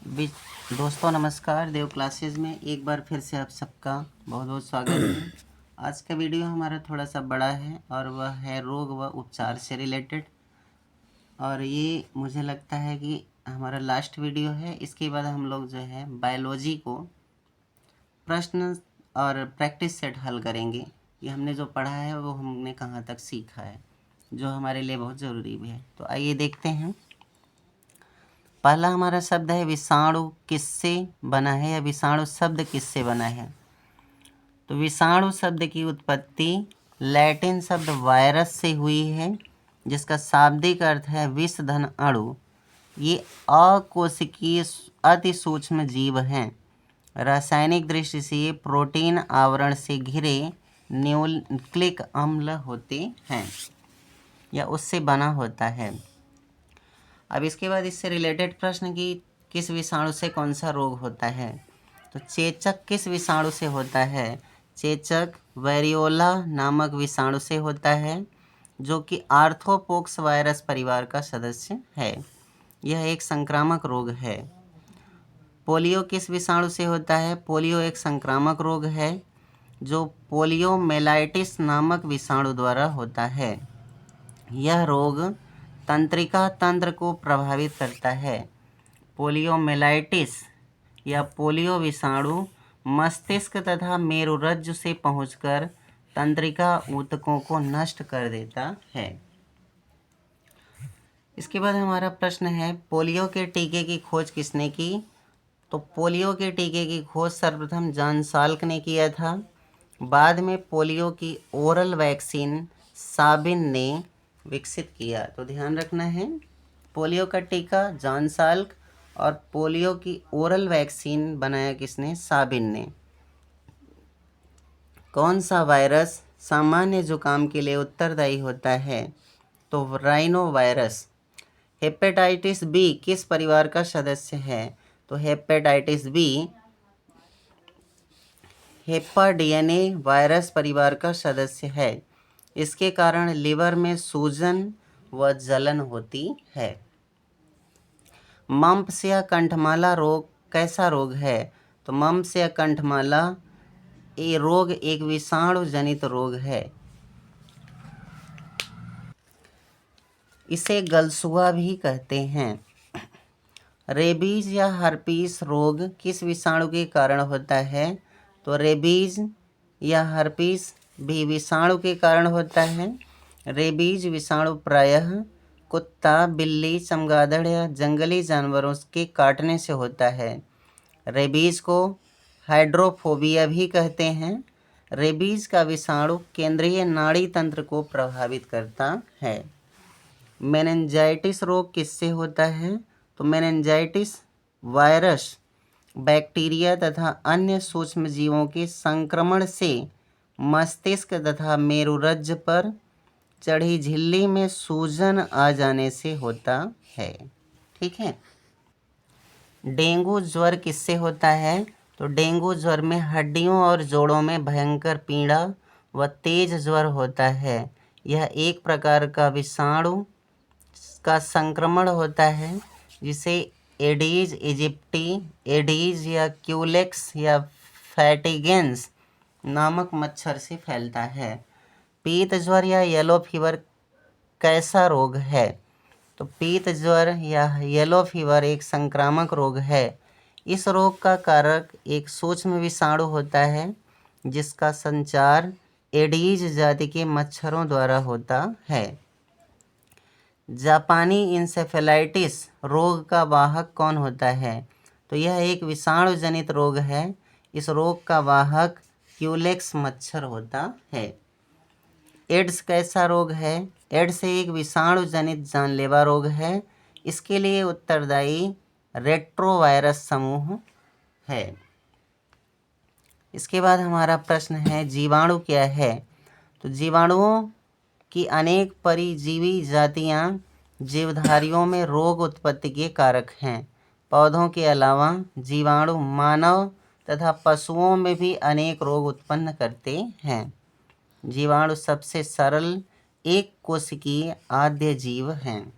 B दोस्तों नमस्कार। देव classes में एक बार फिर से आप सबका बहुत बहुत स्वागत है। आज का वीडियो हमारा थोड़ा सा बड़ा है और वह है रोग व उपचार से रिलेटेड, और ये मुझे लगता है कि हमारा लास्ट वीडियो है। इसके बाद हम लोग जो है बायोलॉजी को प्रश्न और प्रैक्टिस सेट हल करेंगे कि हमने जो पढ़ा है वो हमने कहाँ तक सीखा है, जो हमारे लिए बहुत ज़रूरी भी है। तो आइए देखते हैं। पहला हमारा शब्द है विषाणु किससे बना है, या विषाणु शब्द किससे बना है। तो विषाणु शब्द की उत्पत्ति लैटिन शब्द वायरस से हुई है, जिसका शाब्दिक अर्थ है विष धन अणु। ये अकोशिकीय अति सूक्ष्म जीव हैं। रासायनिक दृष्टि से ये प्रोटीन आवरण से घिरे न्यूक्लिक अम्ल होते हैं या उससे बना होता है। अब इसके बाद इससे रिलेटेड प्रश्न कि किस विषाणु से कौन सा रोग होता है। तो चेचक किस विषाणु से होता है। चेचक वेरियोला नामक विषाणु से होता है, जो कि आर्थ्रोपोक्स वायरस परिवार का सदस्य है। यह एक संक्रामक रोग है। पोलियो किस विषाणु से होता है। पोलियो एक संक्रामक रोग है जो पोलियोमेलाइटिस नामक विषाणु द्वारा होता है। यह रोग तंत्रिका तंत्र को प्रभावित करता है। पोलियोमेलाइटिस या पोलियो विषाणु मस्तिष्क तथा मेरुरज्जु से पहुंचकर तंत्रिका ऊतकों को नष्ट कर देता है। इसके बाद हमारा प्रश्न है पोलियो के टीके की खोज किसने की। तो पोलियो के टीके की खोज सर्वप्रथम जॉन साल्क ने किया था। बाद में पोलियो की ओरल वैक्सीन साबिन ने विकसित किया। तो ध्यान रखना है, पोलियो का टीका जॉन साल्क और पोलियो की ओरल वैक्सीन बनाया किसने, साबिन ने। कौन सा वायरस सामान्य जुकाम के लिए उत्तरदायी होता है। तो राइनो वायरस। हेपेटाइटिस बी किस परिवार का सदस्य है। तो हेपेटाइटिस बी हेपाडीएनए वायरस परिवार का सदस्य है। इसके कारण लिवर में सूजन व जलन होती है। मम्प्स या कंठमाला रोग कैसा रोग है। तो मम्प्स या कंठमाला ये रोग एक विषाणु जनित रोग है। इसे गलसुआ भी कहते हैं। रेबीज या हर्पीस रोग किस विषाणु के कारण होता है। तो रेबीज या हर्पीस भी विषाणु के कारण होता है। रेबीज विषाणु प्रायः कुत्ता, बिल्ली, चमगादड़ या जंगली जानवरों के काटने से होता है। रेबीज को हाइड्रोफोबिया भी कहते हैं। रेबीज का विषाणु केंद्रीय नाड़ी तंत्र को प्रभावित करता है। मेनिंजाइटिस रोग किससे होता है। तो मेनिंजाइटिस वायरस, बैक्टीरिया तथा अन्य सूक्ष्मजीवों के संक्रमण से मस्तिष्क तथा मेरुरज्जु पर चढ़ी झिल्ली में सूजन आ जाने से होता है। ठीक है। डेंगू ज्वर किससे होता है। तो डेंगू ज्वर में हड्डियों और जोड़ों में भयंकर पीड़ा व तेज ज्वर होता है। यह एक प्रकार का विषाणु का संक्रमण होता है, जिसे एडीज इजिप्टी, एडीज या क्यूलेक्स या फैटिगेंस नामक मच्छर से फैलता है। पीत ज्वर या येलो फीवर कैसा रोग है। तो पीत ज्वर या येलो फीवर एक संक्रामक रोग है। इस रोग का कारक एक सूक्ष्म विषाणु होता है, जिसका संचार एडीज जाति के मच्छरों द्वारा होता है। जापानी इंसेफेलाइटिस रोग का वाहक कौन होता है। तो यह एक विषाणु जनित रोग है। इस रोग का वाहक क्यूलेक्स मच्छर होता है। एड्स कैसा रोग है। एड्स एक विषाणु जनित जानलेवा रोग है। इसके लिए उत्तरदायी रेट्रोवायरस समूह है। इसके बाद हमारा प्रश्न है जीवाणु क्या है। तो जीवाणुओं की अनेक परिजीवी जातियां जीवधारियों में रोग उत्पत्ति के कारक हैं। पौधों के अलावा जीवाणु मानव तथा पशुओं में भी अनेक रोग उत्पन्न करते हैं। जीवाणु सबसे सरल एक कोशिकीय आद्य जीव हैं।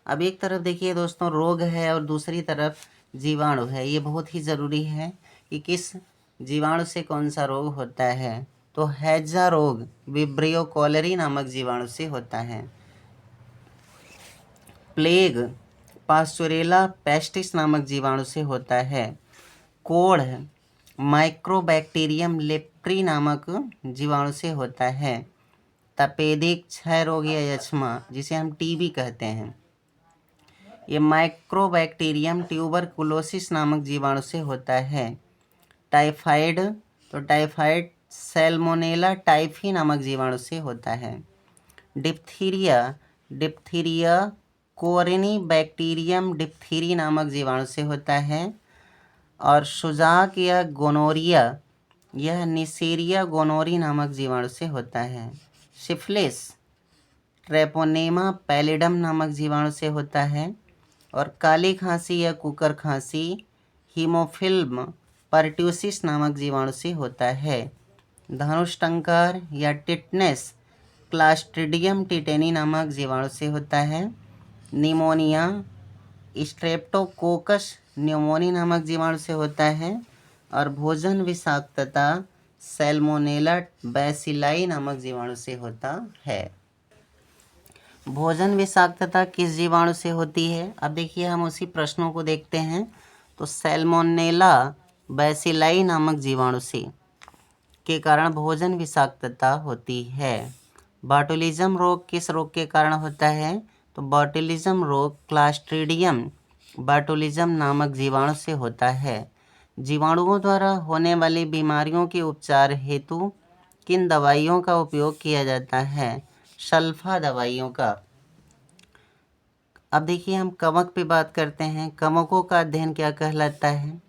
अब एक तरफ देखिए दोस्तों रोग है और दूसरी तरफ जीवाणु है। ये बहुत ही ज़रूरी है कि किस जीवाणु से कौन सा रोग होता है। तो हैजा रोग विब्रियो कॉलेरी नामक जीवाणु से होता है। प्लेग पास्चुरेला पेस्टिस नामक जीवाणु से होता है। कोढ़ माइक्रोबैक्टीरियम लेप्री नामक जीवाणु से होता है। तपेदिक क्षय रोग या यक्ष्मा जिसे हम टीबी कहते हैं, ये माइक्रोबैक्टीरियम ट्यूबरकुलोसिस नामक जीवाणु से होता है। टाइफाइड, तो टाइफाइड सैल्मोनेला टाइफी नामक जीवाणु से होता है। डिप्थीरिया, डिप्थीरिया कोरिनी बैक्टीरियम डिप्थीरी नामक जीवाणु से होता है। और सुजाक या गोनोरिया, यह निसेरिया गोनोरी नामक जीवाणु से होता है। सिफिलिस ट्रेपोनेमा पैलिडम नामक जीवाणु से होता है। और काली खांसी या कुकर खांसी हीमोफिल्म परट्यूसिस नामक जीवाणु से होता है। धनुष्टंकार या टिटनेस क्लास्ट्रिडियम टिटेनी नामक जीवाणु से होता है। निमोनिया स्ट्रेप्टोकोकस न्यूमोनी नामक जीवाणु से होता है। और भोजन विषाक्तता सैल्मोनेला बैसिलाई नामक जीवाणु से होता है। भोजन विषाक्तता किस जीवाणु से होती है? अब देखिए हम उसी प्रश्नों को देखते हैं। तो सैल्मोनेला बैसिलाई नामक जीवाणु से के कारण भोजन विषाक्तता होती है। बॉटुलिज्म रोग किस रोग के कारण होता है? तो बॉटुलिज्म रोग क्लास्ट्रीडियम बॉटुलिज्म नामक जीवाणु से होता है। जीवाणुओं द्वारा होने वाली बीमारियों के उपचार हेतु किन दवाइयों का उपयोग किया जाता है? सल्फा दवाइयों का। अब देखिए हम कवक पे बात करते हैं। कवकों का अध्ययन क्या कहलाता है?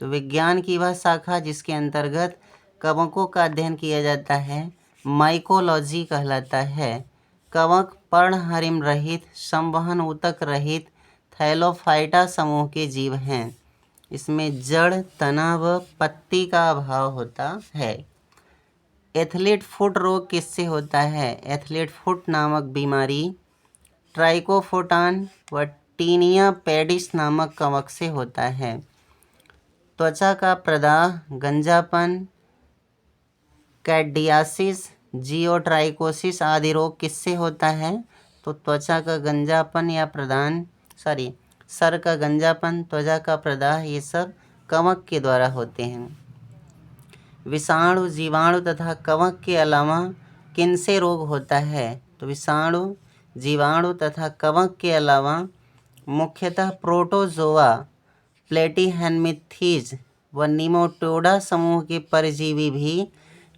तो विज्ञान की वह शाखा जिसके अंतर्गत कवकों का अध्ययन किया जाता है माइकोलॉजी कहलाता है। कवक पर्णहरिम रहित संवहन ऊतक रहित थैलोफाइटा समूह के जीव हैं। इसमें जड़, तना व पत्ती का अभाव होता है। एथलीट फुट रोग किससे होता है? एथलीट फुट नामक बीमारी ट्राइकोफोटान व टीनिया पेडिस नामक कवक से होता है। त्वचा का प्रदाह, गंजापन, कैडियासिस, जियोट्राइकोसिस आदि रोग किससे होता है? तो त्वचा का गंजापन या प्रदान सर का गंजापन, त्वचा का प्रदाह, ये सब कवक के द्वारा होते हैं। विषाणु, जीवाणु तथा कवक के अलावा किनसे रोग होता है? तो विषाणु, जीवाणु तथा कवक के अलावा मुख्यतः प्रोटोजोआ, प्लेटिहेल्मिंथीज व निमोटोडा समूह के परजीवी भी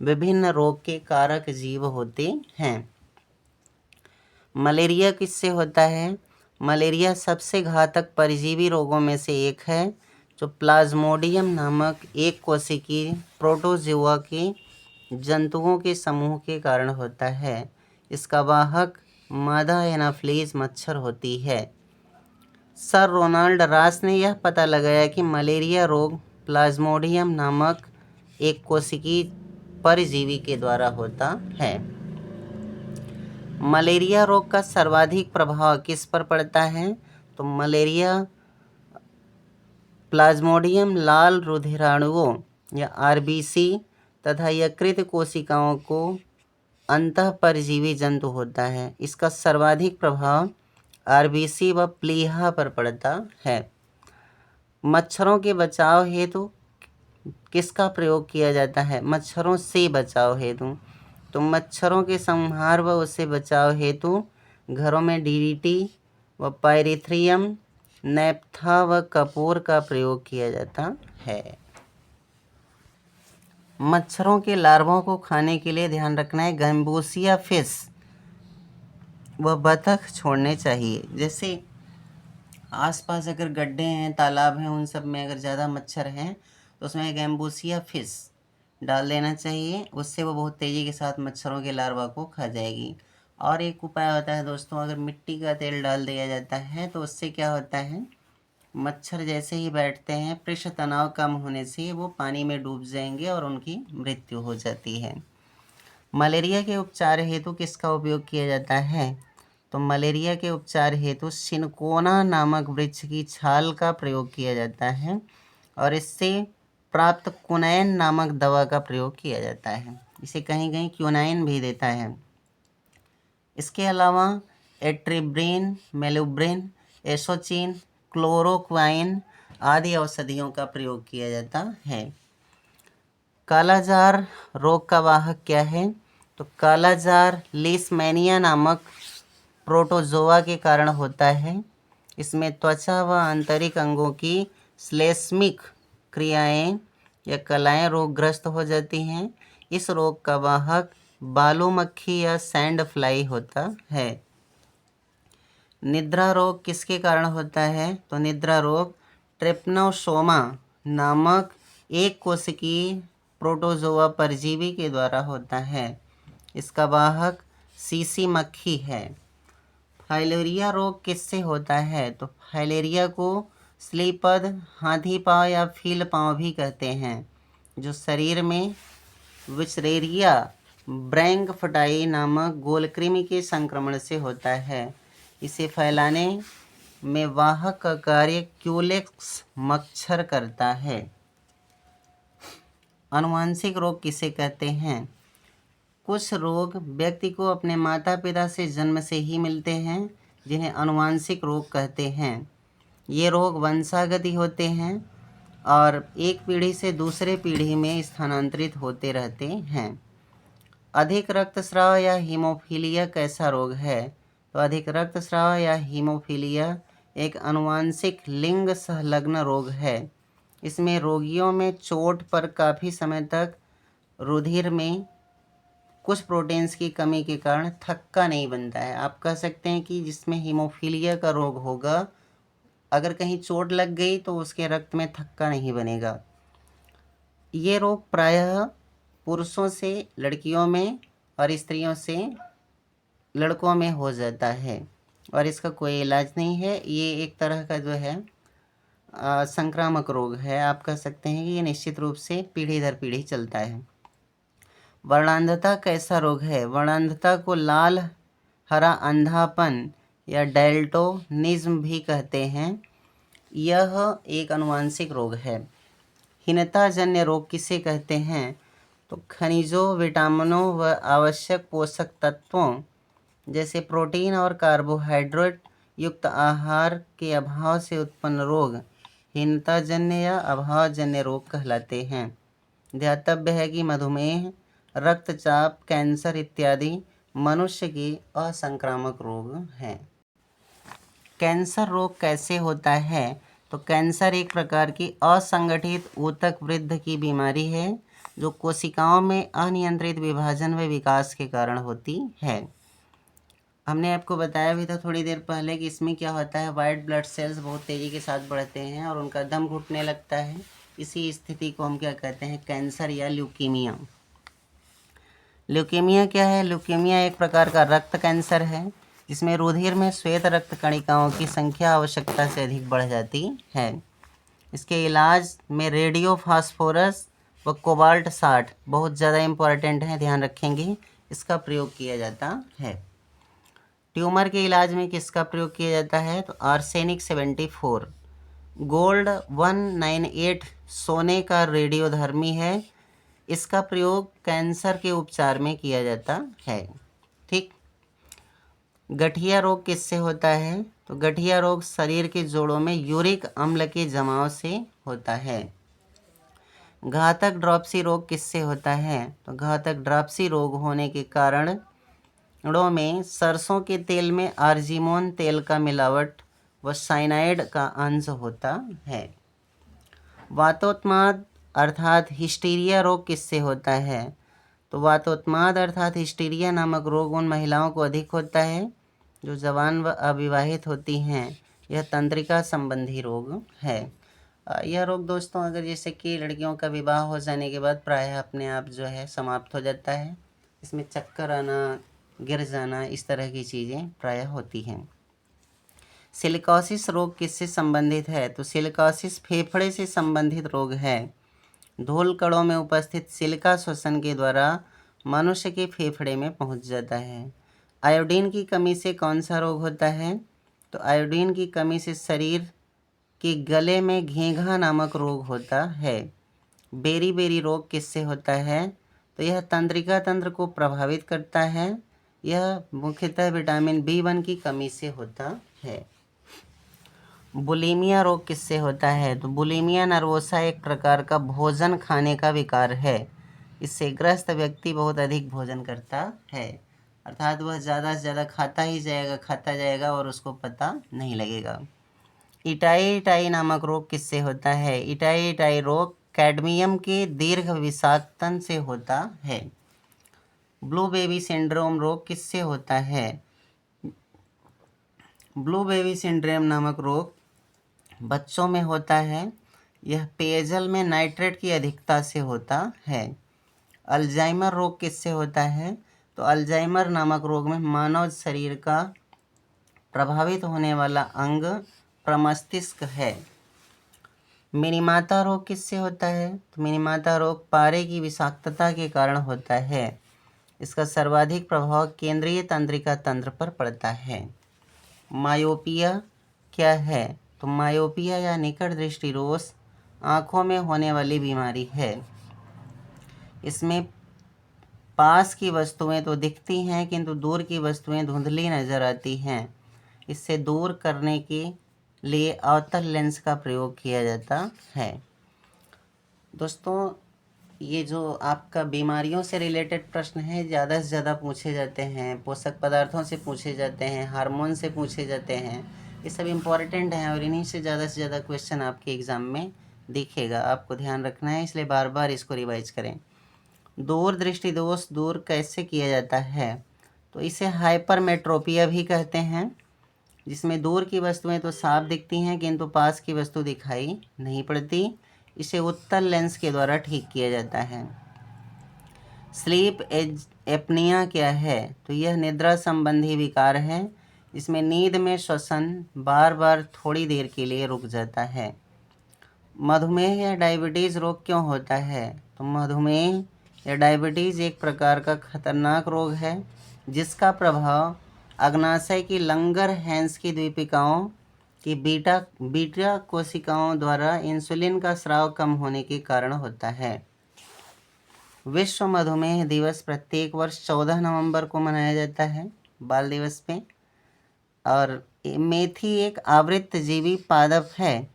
विभिन्न रोग के कारक जीव होते हैं। मलेरिया किससे होता है? मलेरिया सबसे घातक परजीवी रोगों में से एक है जो प्लाज्मोडियम नामक एक कोशिकीय प्रोटोजोआ के जंतुओं के समूह के कारण होता है। इसका वाहक मादा एनाफ्लीज मच्छर होती है। सर रोनाल्ड रास ने यह पता लगाया कि मलेरिया रोग प्लाज्मोडियम नामक एक कोशिकीय परजीवी के द्वारा होता है। मलेरिया रोग का सर्वाधिक प्रभाव किस पर पड़ता है? तो मलेरिया प्लाज्मोडियम लाल रुधिराणुओं या आरबीसी तथा यकृत कोशिकाओं को अंतःपरजीवी जंतु होता है। इसका सर्वाधिक प्रभाव आरबीसी व प्लीहा पर पड़ता है। मच्छरों के बचाव हेतु किसका प्रयोग किया जाता है? मच्छरों से बचाव हेतु। तो मच्छरों के संहार व उससे बचाव हेतु घरों में डीडीटी व पायरिथ्रियम, नैप्था व कपूर का प्रयोग किया जाता है। मच्छरों के लार्वों को खाने के लिए ध्यान रखना है गैम्बूसिया फिश व बतख छोड़ने चाहिए। जैसे आसपास अगर गड्ढे हैं, तालाब हैं, उन सब में अगर ज़्यादा मच्छर हैं तो उसमें गैम्बूसिया फिश डाल देना चाहिए। उससे वो बहुत तेज़ी के साथ मच्छरों के लार्वा को खा जाएगी। और एक उपाय होता है दोस्तों, अगर मिट्टी का तेल डाल दिया जाता है तो उससे क्या होता है, मच्छर जैसे ही बैठते हैं पृष्ठ तनाव कम होने से वो पानी में डूब जाएंगे और उनकी मृत्यु हो जाती है। मलेरिया के उपचार हेतु किसका उपयोग किया जाता है? तो मलेरिया के उपचार हेतु सिनकोना नामक वृक्ष की छाल का प्रयोग किया जाता है और इससे प्राप्त क्विनाइन नामक दवा का प्रयोग किया जाता है। इसे कहीं कहीं क्विनाइन भी देता है। इसके अलावा एट्रिब्रिन, मेलुब्रिन, एसोचिन, क्लोरोक्वाइन आदि औषधियों का प्रयोग किया जाता है। कालाजार रोग का वाहक क्या है? तो कालाजार लीशमैनिया नामक प्रोटोजोआ के कारण होता है। इसमें त्वचा व आंतरिक अंगों की श्लेष्मिक क्रियाएं या कलाएं रोगग्रस्त हो जाती हैं। इस रोग का वाहक बालू मक्खी या सैंड फ्लाई होता है। निद्रा रोग किसके कारण होता है? तो निद्रा रोग ट्रिप्नोसोमा नामक एक कोशिकीय प्रोटोजोआ परजीवी के द्वारा होता है। इसका वाहक सीसी मक्खी है। फाइलेरिया रोग किससे होता है? तो फाइलेरिया को स्लीपद, हाथी पाँव या फील पाँव भी कहते हैं, जो शरीर में विचरेरिया ब्रैंकफटाई नामक गोलकृमि के संक्रमण से होता है। इसे फैलाने में वाहक का कार्य क्यूलेक्स मच्छर करता है। आनुवांशिक रोग किसे कहते हैं? कुछ रोग व्यक्ति को अपने माता पिता से जन्म से ही मिलते हैं, जिन्हें आनुवांशिक रोग कहते हैं। ये रोग वंशागति होते हैं और एक पीढ़ी से दूसरे पीढ़ी में स्थानांतरित होते रहते हैं। अधिक रक्तस्राव या हीमोफीलिया कैसा रोग है? तो अधिक रक्तस्राव या हीमोफीलिया एक आनुवांशिक लिंग संलग्न रोग है। इसमें रोगियों में चोट पर काफ़ी समय तक रुधिर में कुछ प्रोटीन्स की कमी के कारण थक्का नहीं बनता है। आप कह सकते हैं कि जिसमें हीमोफीलिया का रोग होगा, अगर कहीं चोट लग गई तो उसके रक्त में थक्का नहीं बनेगा। ये रोग प्रायः पुरुषों से लड़कियों में और स्त्रियों से लड़कों में हो जाता है और इसका कोई इलाज नहीं है। ये एक तरह का जो है संक्रामक रोग है। आप कह सकते हैं कि ये निश्चित रूप से पीढ़ी दर पीढ़ी चलता है। वर्णांधता कैसा रोग है? वर्णांधता को लाल हरा अंधापन या डेल्टोनिज्म भी कहते हैं। यह एक आनुवांशिक रोग है। हीनताजन्य रोग किसे कहते हैं? तो खनिजों, विटामिनों व आवश्यक पोषक तत्वों जैसे प्रोटीन और कार्बोहाइड्रेट युक्त आहार के अभाव से उत्पन्न रोग हीनताजन्य या अभावजन्य रोग कहलाते हैं। ध्यातव्य है कि मधुमेह, रक्तचाप, कैंसर इत्यादि मनुष्य के असंक्रामक रोग हैं। कैंसर रोग कैसे होता है? तो कैंसर एक प्रकार की असंगठित ऊतक वृद्धि की बीमारी है, जो कोशिकाओं में अनियंत्रित विभाजन व विकास के कारण होती है। हमने आपको बताया भी था थोड़ी देर पहले कि इसमें क्या होता है, वाइट ब्लड सेल्स बहुत तेज़ी के साथ बढ़ते हैं और उनका दम घुटने लगता है। इसी स्थिति को हम क्या कहते हैं? कैंसर या ल्यूकीमिया। ल्यूकीमिया क्या है? ल्यूकीमिया एक प्रकार का रक्त कैंसर है, जिसमें रुधिर में श्वेत रक्त कणिकाओं की संख्या आवश्यकता से अधिक बढ़ जाती है। इसके इलाज में रेडियो फास्फोरस व कोबाल्ट 60 बहुत ज़्यादा इम्पॉर्टेंट है, ध्यान रखेंगे। इसका प्रयोग किया जाता है। ट्यूमर के इलाज में किसका प्रयोग किया जाता है? तो आर्सेनिक 74, गोल्ड 198 सोने का रेडियोधर्मी है। इसका प्रयोग कैंसर के उपचार में किया जाता है। ठीक। गठिया रोग किससे होता है? तो गठिया रोग शरीर के जोड़ों में यूरिक अम्ल के जमाव से होता है। घातक ड्रॉपसी रोग किससे होता है? तो घातक ड्रॉपसी रोग होने के कारण ों में सरसों के तेल में आर्जिमोन तेल का मिलावट व साइनाइड का अंश होता है। वातोत्माद अर्थात हिस्टीरिया रोग किससे होता है? तो वातोत्माद अर्थात हिस्टीरिया नामक रोग उन महिलाओं को अधिक होता है जो जवान व अविवाहित होती हैं। यह तंत्रिका संबंधी रोग है। यह रोग दोस्तों अगर जैसे कि लड़कियों का विवाह हो जाने के बाद प्रायः अपने आप जो है समाप्त हो जाता है। इसमें चक्कर आना, गिर जाना, इस तरह की चीज़ें प्रायः होती हैं। सिलिकोसिस रोग किससे संबंधित है? तो सिलिकोसिस फेफड़े से संबंधित रोग है। धूल कणों में उपस्थित सिलिका श्वसन के द्वारा मनुष्य के फेफड़े में पहुंच जाता है। आयोडीन की कमी से कौन सा रोग होता है? तो आयोडीन की कमी से शरीर के गले में घेंघा नामक रोग होता है। बेरी बेरी रोग किससे होता है? तो यह तंत्रिका तंत्र को प्रभावित करता है। यह मुख्यतः विटामिन B1 की कमी से होता है। बुलीमिया रोग किससे होता है? तो बुलीमिया नर्वोसा एक प्रकार का भोजन खाने का विकार है। इससे ग्रस्त व्यक्ति बहुत अधिक भोजन करता है, अर्थात वह ज़्यादा से ज़्यादा खाता जाएगा और उसको पता नहीं लगेगा। इटाई इटाई नामक रोग किससे होता है? इटाई इटाई रोग कैडमियम के दीर्घ विषाक्तन से होता है। ब्लू बेबी सिंड्रोम रोग किससे होता है? ब्लू बेबी सिंड्रोम नामक रोग बच्चों में होता है। यह पेयजल में नाइट्रेट की अधिकता से होता है। अल्जाइमर रोग किससे होता है? तो अल्जाइमर नामक रोग में मानव शरीर का प्रभावित होने वाला अंग प्रमस्तिष्क है। मिनीमाता रोग किससे होता है? तो मिनीमाता रोग पारे की विषाक्तता के कारण होता है। इसका सर्वाधिक प्रभाव केंद्रीय तंत्रिका तंत्र पर पड़ता है। मायोपिया क्या है? तो मायोपिया या निकट दृष्टि दोष आँखों में होने वाली बीमारी है। इसमें पास की वस्तुएं तो दिखती हैं किंतु दूर की वस्तुएं धुंधली नज़र आती हैं। इससे दूर करने के लिए अवतल लेंस का प्रयोग किया जाता है। दोस्तों, ये जो आपका बीमारियों से रिलेटेड प्रश्न है ज़्यादा से ज़्यादा पूछे जाते हैं, पोषक पदार्थों से पूछे जाते हैं, हार्मोन से पूछे जाते हैं। ये सब इम्पॉर्टेंट हैं और इन्हीं से ज़्यादा क्वेश्चन आपके एग्ज़ाम में दिखेगा। आपको ध्यान रखना है, इसलिए बार बार इसको रिवाइज करें। दूर दृष्टि दोष दूर कैसे किया जाता है? तो इसे हाइपरमेट्रोपिया भी कहते हैं, जिसमें दूर की वस्तुएं तो साफ दिखती हैं किंतु पास की वस्तु दिखाई नहीं पड़ती। इसे उत्तल लेंस के द्वारा ठीक किया जाता है। स्लीप एपनिया क्या है? तो यह निद्रा संबंधी विकार है। इसमें नींद में श्वसन बार बार थोड़ी देर के लिए रुक जाता है। मधुमेह या डायबिटीज़ रोग क्यों होता है? तो मधुमेह या डायबिटीज़ एक प्रकार का खतरनाक रोग है जिसका प्रभाव अग्नाशय की लंगर-हैंस की द्वीपिकाओं की बीटा कोशिकाओं द्वारा इंसुलिन का स्राव कम होने के कारण होता है। विश्व मधुमेह दिवस प्रत्येक वर्ष 14 नवंबर को मनाया जाता है, बाल दिवस पे। और मेथी एक आवृत्तजीवी पादप है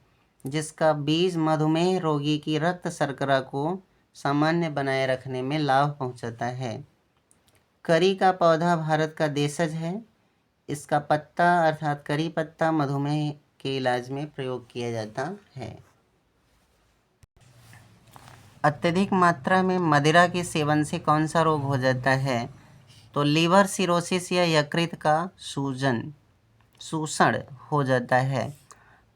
जिसका बीज मधुमेह रोगी की रक्त शर्करा को सामान्य बनाए रखने में लाभ पहुंचाता है। करी का पौधा भारत का देशज है। इसका पत्ता अर्थात करी पत्ता मधुमेह के इलाज में प्रयोग किया जाता है। अत्यधिक मात्रा में मदिरा के सेवन से कौन सा रोग हो जाता है? तो लीवर सिरोसिस या यकृत का शोषण हो जाता है।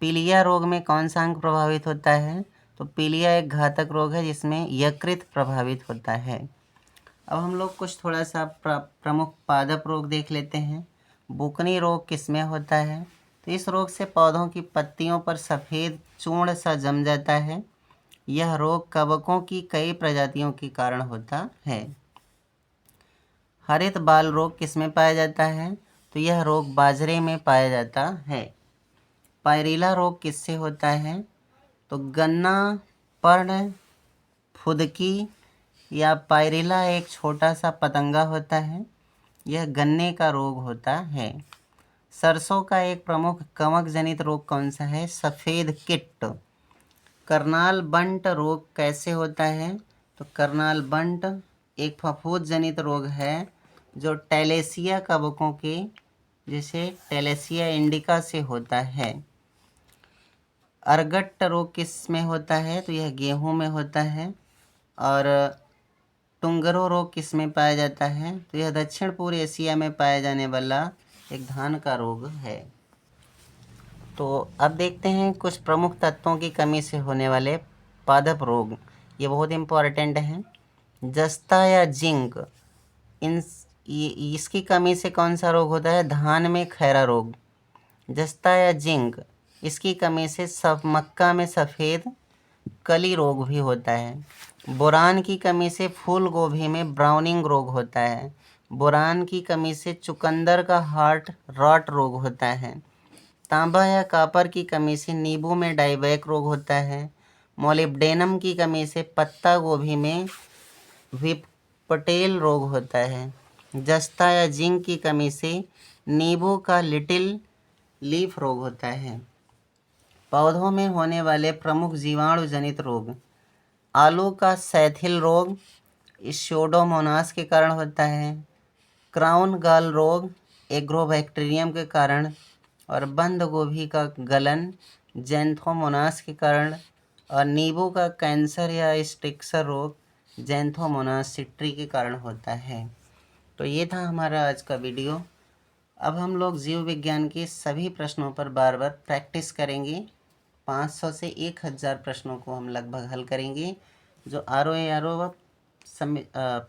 पीलिया रोग में कौन सा अंग प्रभावित होता है? तो पीलिया एक घातक रोग है जिसमें यकृत प्रभावित होता है। अब हम लोग कुछ थोड़ा सा प्रमुख पादप रोग देख लेते हैं। बुकनी रोग किसमें होता है? तो इस रोग से पौधों की पत्तियों पर सफ़ेद चूर्ण सा जम जाता है। यह रोग कवकों की कई प्रजातियों के कारण होता है। हरित बाल रोग किसमें पाया जाता है? तो यह रोग बाजरे में पाया जाता है। पायरिला रोग किससे होता है? तो गन्ना पर्ण फुदकी या पायरिला एक छोटा सा पतंगा होता है। यह गन्ने का रोग होता है। सरसों का एक प्रमुख कवक जनित रोग कौन सा है? सफ़ेद कीट। करनाल बंट रोग कैसे होता है? तो करनाल बंट एक फफूंद जनित रोग है जो टैलेसिया कवकों के जैसे टैलेसिया इंडिका से होता है। अरगट रोग किस में होता है? तो यह गेहूं में होता है। और टुंगरो रोग किस में पाया जाता है? तो यह दक्षिण पूर्व एशिया में पाया जाने वाला एक धान का रोग है। तो अब देखते हैं कुछ प्रमुख तत्वों की कमी से होने वाले पादप रोग। ये बहुत इम्पॉर्टेंट हैं। जस्ता या जिंक, इसकी कमी से कौन सा रोग होता है? धान में खैरा रोग। जस्ता या जिंक, इसकी कमी से सब मक्का में सफ़ेद कली रोग भी होता है। बोरान की कमी से फूल गोभी में ब्राउनिंग रोग होता है। बोरान की कमी से चुकंदर का हार्ट रॉट रोग होता है। तांबा या कॉपर की कमी से नींबू में डाइबैक रोग होता है। मोलिब्डेनम की कमी से पत्ता गोभी में व्हिपटेल रोग होता है। जस्ता या जिंक की कमी से नींबू का लिटिल लीफ रोग होता है। पौधों में होने वाले प्रमुख जीवाणु जनित रोग: आलू का सैथिल रोग स्यूडोमोनास के कारण होता है। क्राउन गॉल रोग एग्रोबैक्टीरियम के कारण, और बंद गोभी का गलन जैंथोमोनास के कारण, और नींबू का कैंसर या स्टिक्सर रोग जैंथोमोनास सिट्री के कारण होता है। तो ये था हमारा आज का वीडियो। अब हम लोग जीव विज्ञान के सभी प्रश्नों पर बार बार प्रैक्टिस करेंगे। 500 से 1000 प्रश्नों को हम लगभग हल करेंगे जो RO व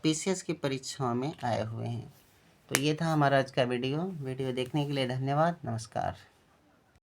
PCS की परीक्षाओं में आए हुए हैं। तो ये था हमारा आज का वीडियो देखने के लिए धन्यवाद। नमस्कार।